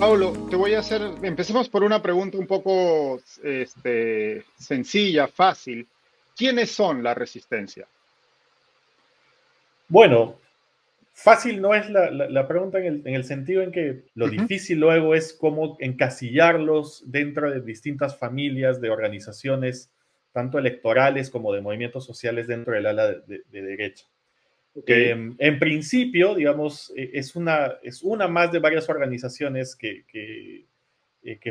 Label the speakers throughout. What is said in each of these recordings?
Speaker 1: Paulo, te voy a hacer, empecemos por una pregunta un poco sencilla, fácil. ¿Quiénes son la resistencia?
Speaker 2: Bueno, fácil no es la pregunta en el sentido en que lo
Speaker 1: Ujú.
Speaker 2: difícil luego es cómo encasillarlos dentro de distintas familias de organizaciones, tanto electorales como de movimientos sociales dentro del ala de derecha.
Speaker 1: Ok,
Speaker 2: En principio, digamos, es una más de varias organizaciones que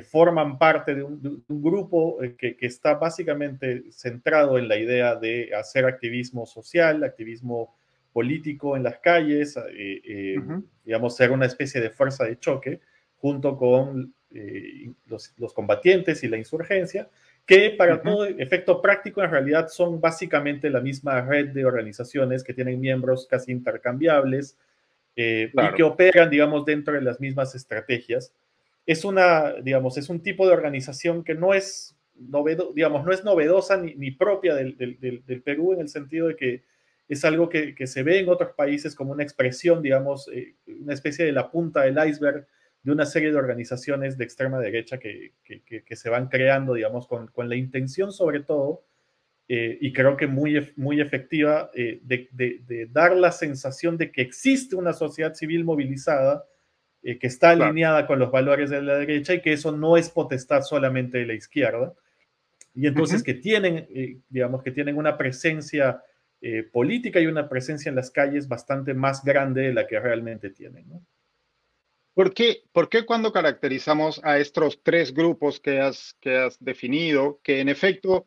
Speaker 2: forman parte de un grupo que está básicamente centrado en la idea de hacer activismo social, activismo político en las calles,
Speaker 1: ujú,
Speaker 2: digamos, ser una especie de fuerza de choque junto con los combatientes y la insurgencia, que para
Speaker 1: ujú,
Speaker 2: todo efecto práctico en realidad son básicamente la misma red de organizaciones que tienen miembros casi intercambiables y que
Speaker 1: claro.
Speaker 2: operan, digamos, dentro de las mismas estrategias. Digamos, es un tipo de organización que digamos, no es novedosa ni propia del Perú en el sentido de que es algo que se ve en otros países como una expresión, digamos, una especie de la punta del iceberg de una serie de organizaciones de extrema derecha que se van creando, digamos, con la intención sobre todo y creo que muy efectiva de dar la sensación de que existe una sociedad civil movilizada que está
Speaker 1: Claro.
Speaker 2: alineada con los valores de la derecha y que eso no es potestad solamente de la izquierda. Y entonces
Speaker 1: Ujú.
Speaker 2: que tienen, digamos, que tienen una presencia política y una presencia en las calles bastante más grande de la que realmente tienen, ¿no?
Speaker 1: ¿Por qué cuando caracterizamos a estos tres grupos que has definido, que en efecto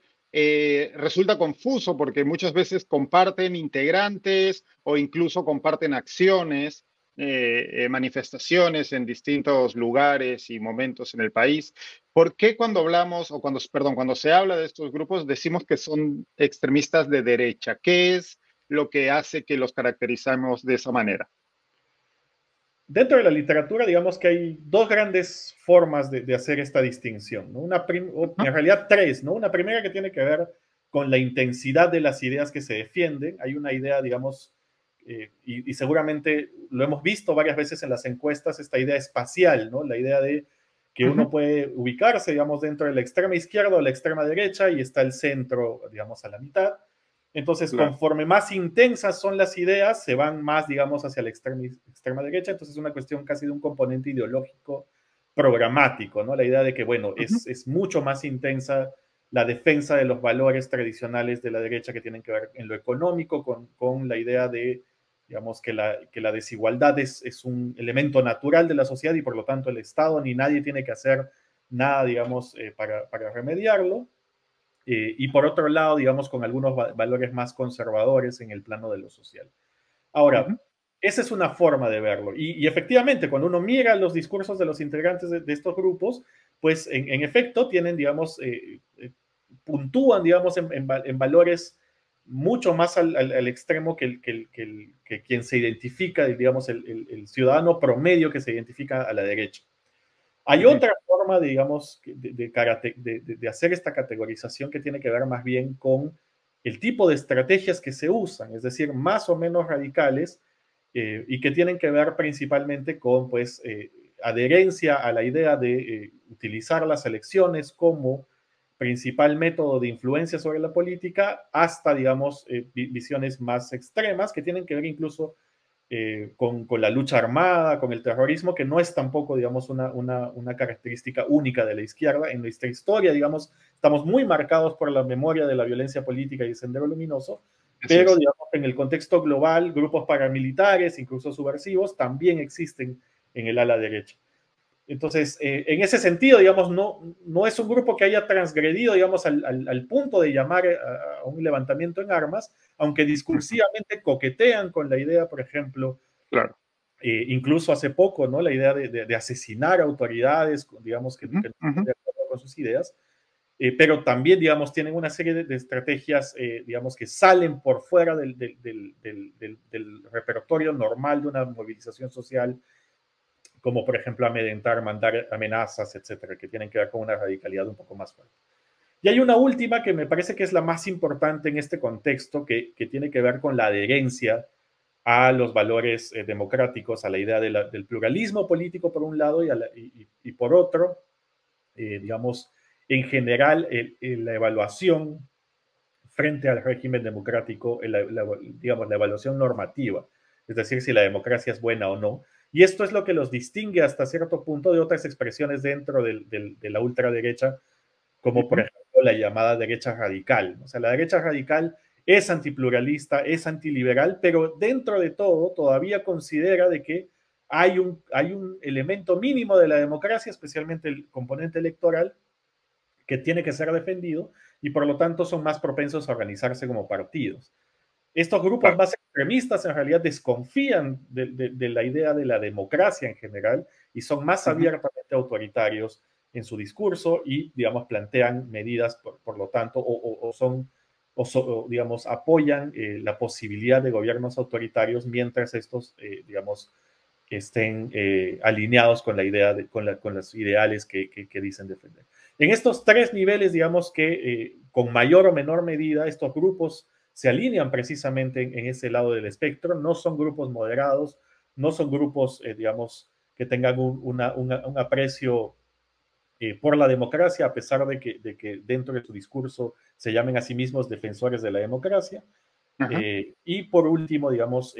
Speaker 1: resulta confuso porque muchas veces comparten integrantes o incluso comparten acciones, manifestaciones en distintos lugares y momentos en el país? ¿Por qué cuando hablamos o cuando se habla de estos grupos decimos que son extremistas de derecha? ¿Qué es lo que hace que los caracterizamos de esa manera?
Speaker 2: Dentro de la literatura, digamos que hay dos grandes formas de hacer esta distinción, ¿no?
Speaker 1: Ujú,
Speaker 2: En realidad tres, ¿no? Una primera que tiene que ver con la intensidad de las ideas que se defienden. Hay una idea, digamos, y seguramente lo hemos visto varias veces en las encuestas, esta idea espacial, ¿no? La idea de que
Speaker 1: ujú,
Speaker 2: uno puede ubicarse, digamos, dentro de la extrema izquierda o la extrema derecha y está el centro, digamos, a la mitad. Entonces,
Speaker 1: claro.
Speaker 2: conforme más intensas son las ideas, se van más, digamos, hacia la extrema derecha. Entonces, es una cuestión casi de un componente ideológico programático, ¿no? La idea de que, bueno,
Speaker 1: Ujú.
Speaker 2: es mucho más intensa la defensa de los valores tradicionales de la derecha que tienen que ver en lo económico, con la idea de, digamos, que la desigualdad es un elemento natural de la sociedad y por lo tanto el Estado ni nadie tiene que hacer nada, digamos, para remediarlo y por otro lado, digamos, con algunos valores más conservadores en el plano de lo social. Ahora,
Speaker 1: Ujú.
Speaker 2: esa es una forma de verlo. Y efectivamente, cuando uno mira los discursos de los integrantes de estos grupos, pues en efecto tienen, digamos, puntúan, digamos, en valores mucho más al extremo que quien se identifica, digamos, el ciudadano promedio que se identifica a la derecha. Hay
Speaker 1: Ujú.
Speaker 2: otra forma, digamos, de hacer esta categorización que tiene que ver más bien con el tipo de estrategias que se usan, es decir, más o menos radicales y que tienen que ver principalmente con, pues, adherencia a la idea de utilizar las elecciones como principal método de influencia sobre la política hasta, digamos, visiones más extremas que tienen que ver incluso con la lucha armada, con el terrorismo, que no es tampoco, digamos, una característica única de la izquierda. En nuestra historia, digamos, estamos muy marcados por la memoria de la violencia política y el Sendero Luminoso,
Speaker 1: Así
Speaker 2: pero,
Speaker 1: es.
Speaker 2: digamos, en el contexto global, grupos paramilitares, incluso subversivos, también existen en el ala derecha. Entonces, en ese sentido, digamos, no es un grupo que haya transgredido, digamos, al punto de llamar a un levantamiento en armas, aunque
Speaker 1: Ujú.
Speaker 2: discursivamente coquetean con la idea, por ejemplo,
Speaker 1: Claro.
Speaker 2: incluso hace poco, ¿no? La idea de asesinar autoridades, digamos,
Speaker 1: Ujú,
Speaker 2: que no
Speaker 1: ujú.
Speaker 2: están de acuerdo con sus ideas, pero también, digamos, tienen una serie de estrategias, digamos, que salen por fuera del repertorio normal de una movilización social como por ejemplo amedrentar, mandar amenazas, etcétera, que tienen que ver con una radicalidad un poco más fuerte. Y hay una última que me parece que es la más importante en este contexto, que tiene que ver con la adherencia a los valores democráticos, a la idea del pluralismo político por un lado y por otro, digamos, en general, la evaluación frente al régimen democrático, digamos, la evaluación normativa, es decir, si la democracia es buena o no. Y esto es lo que los distingue hasta cierto punto de otras expresiones dentro de la ultraderecha, como por ejemplo la llamada derecha radical. O sea, la derecha radical es antipluralista, es antiliberal, pero dentro de todo todavía considera de que hay un elemento mínimo de la democracia, especialmente el componente electoral, que tiene que ser defendido y por lo tanto son más propensos a organizarse como partidos. Estos grupos
Speaker 1: Claro.
Speaker 2: más extremistas en realidad desconfían de la idea de la democracia en general y son más abiertamente autoritarios en su discurso y, digamos, plantean medidas, por lo tanto, digamos, apoyan la posibilidad de gobiernos autoritarios mientras estos, digamos, estén alineados con la idea, con los ideales que dicen defender. En estos tres niveles, digamos que con mayor o menor medida, estos grupos se alinean precisamente en ese lado del espectro, no son grupos moderados, no son grupos, digamos, que tengan un aprecio por la democracia, a pesar de que dentro de su discurso se llamen a sí mismos defensores de la democracia. Y por último, digamos,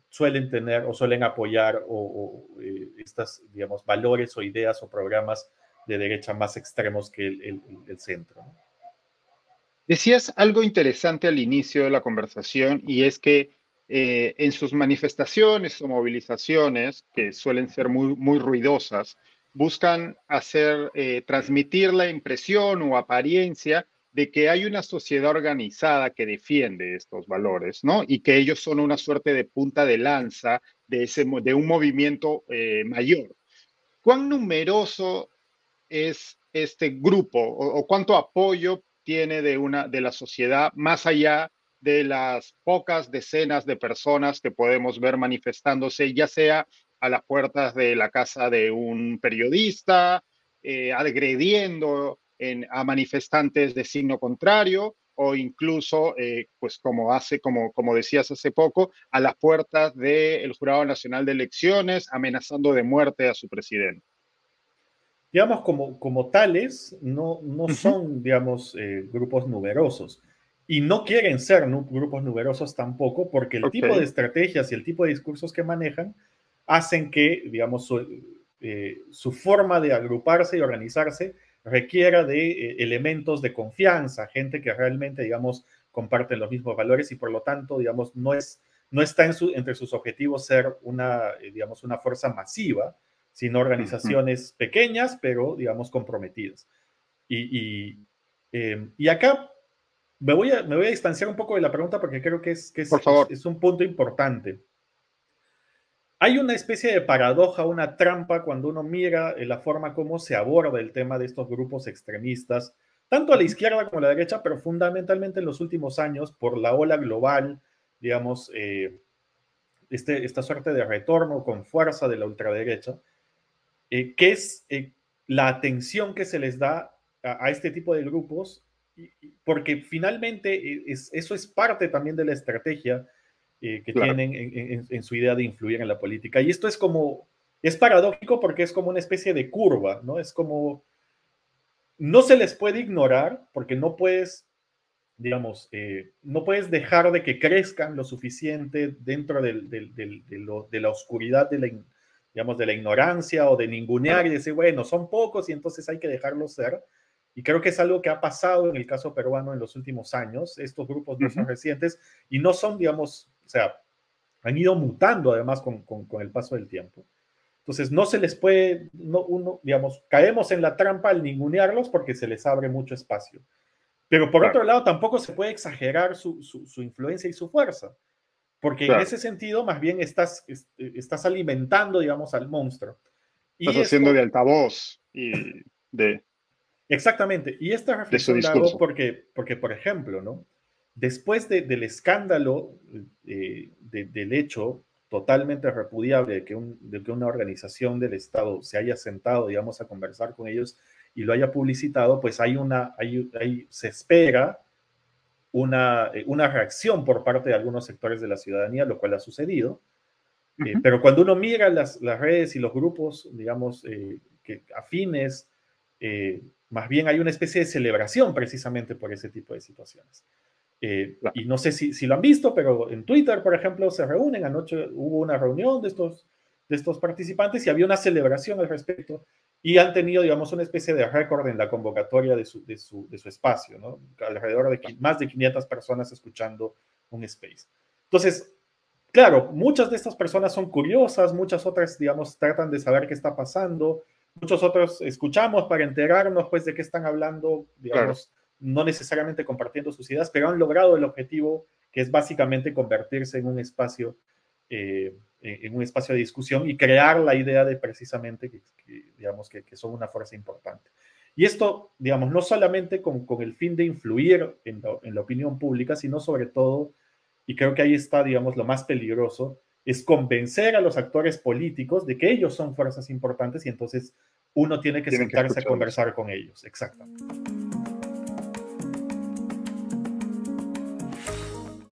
Speaker 2: suelen tener o suelen apoyar estas, digamos, valores o ideas o programas de derecha más extremos que el centro, ¿no?
Speaker 1: Decías algo interesante al inicio de la conversación y es que en sus manifestaciones o movilizaciones, que suelen ser muy, muy ruidosas, buscan hacer, transmitir la impresión o apariencia de que hay una sociedad organizada que defiende estos valores, ¿no? Y que ellos son una suerte de punta de lanza de un movimiento mayor. ¿Cuán numeroso es este grupo o cuánto apoyo tiene de la sociedad más allá de las pocas decenas de personas que podemos ver manifestándose, ya sea a las puertas de la casa de un periodista, agrediendo a manifestantes de signo contrario, o incluso, pues como decías hace poco, a las puertas del Jurado Nacional de Elecciones, amenazando de muerte a su presidente?
Speaker 2: Digamos, como tales, no
Speaker 1: Uh -huh.
Speaker 2: son, digamos, grupos numerosos. Y no quieren ser grupos numerosos tampoco, porque el tipo de
Speaker 1: Ok.
Speaker 2: estrategias y el tipo de discursos que manejan hacen que, digamos, su forma de agruparse y organizarse requiera de elementos de confianza, gente que realmente, digamos, comparten los mismos valores y por lo tanto, digamos, no está entre sus objetivos ser digamos, una fuerza masiva, sino
Speaker 1: Uh -huh.
Speaker 2: organizaciones pequeñas, pero, digamos, comprometidas. Y acá me voy a distanciar un poco de la pregunta porque creo que
Speaker 1: Por favor.
Speaker 2: es un punto importante. Hay una especie de paradoja, una trampa cuando uno mira la forma como se aborda el tema de estos grupos extremistas, tanto a la izquierda como a la derecha, pero fundamentalmente en los últimos años por la ola global, digamos, esta suerte de retorno con fuerza de la ultraderecha, que es la atención que se les da a este tipo de grupos, porque finalmente eso es parte también de la estrategia que
Speaker 1: Claro.
Speaker 2: tienen en su idea de influir en la política. Y esto es paradójico porque es como una especie de curva, ¿no? Es como, no se les puede ignorar porque no puedes, digamos, no puedes dejar de que crezcan lo suficiente dentro de la oscuridad digamos, de la ignorancia o de ningunear
Speaker 1: Claro.
Speaker 2: y decir, bueno, son pocos y entonces hay que dejarlos ser. Y creo que es algo que ha pasado en el caso peruano en los últimos años. Estos grupos no
Speaker 1: Uh
Speaker 2: son
Speaker 1: -huh.
Speaker 2: recientes y no son, digamos, o sea, han ido mutando además con el paso del tiempo. Entonces, no se les puede, digamos, caemos en la trampa al ningunearlos porque se les abre mucho espacio. Pero por
Speaker 1: Claro.
Speaker 2: otro lado, tampoco se puede exagerar su influencia y su fuerza, porque en
Speaker 1: Claro.
Speaker 2: ese sentido, más bien estás alimentando, digamos, al monstruo.
Speaker 1: Estás
Speaker 2: Y
Speaker 1: haciendo de
Speaker 2: esto,
Speaker 1: altavoz y
Speaker 2: exactamente, y esta
Speaker 1: de su
Speaker 2: reflexión la hago
Speaker 1: discurso.
Speaker 2: porque por ejemplo, ¿no? Después del escándalo del hecho totalmente repudiable de que una organización del Estado se haya sentado, digamos, a conversar con ellos y lo haya publicitado, pues se espera una reacción por parte de algunos sectores de la ciudadanía, lo cual ha sucedido.
Speaker 1: Ujú.
Speaker 2: Pero cuando uno mira las redes y los grupos, digamos, afines, más bien hay una especie de celebración precisamente por ese tipo de situaciones.
Speaker 1: Claro.
Speaker 2: Y no sé si lo han visto, pero en Twitter, por ejemplo, se reúnen. Anoche hubo una reunión de estos participantes y había una celebración al respecto y han tenido, digamos, una especie de récord en la convocatoria de su espacio, ¿no? Alrededor de más de 500 personas escuchando un space. Entonces, claro, muchas de estas personas son curiosas, muchas otras, digamos, tratan de saber qué está pasando, muchos otros escuchamos para enterarnos, pues, de qué están hablando,
Speaker 1: Claro.
Speaker 2: digamos, no necesariamente compartiendo sus ideas, pero han logrado el objetivo, que es básicamente convertirse en un espacio de discusión y crear la idea de precisamente digamos, que son una fuerza importante. Y esto, digamos, no solamente con el fin de influir en la opinión pública, sino sobre todo, y creo que ahí está, digamos, lo más peligroso, es convencer a los actores políticos de que ellos son fuerzas importantes y entonces uno tiene que
Speaker 1: Tienen que
Speaker 2: sentarse a
Speaker 1: escucharlos.
Speaker 2: conversar con ellos. Exactamente.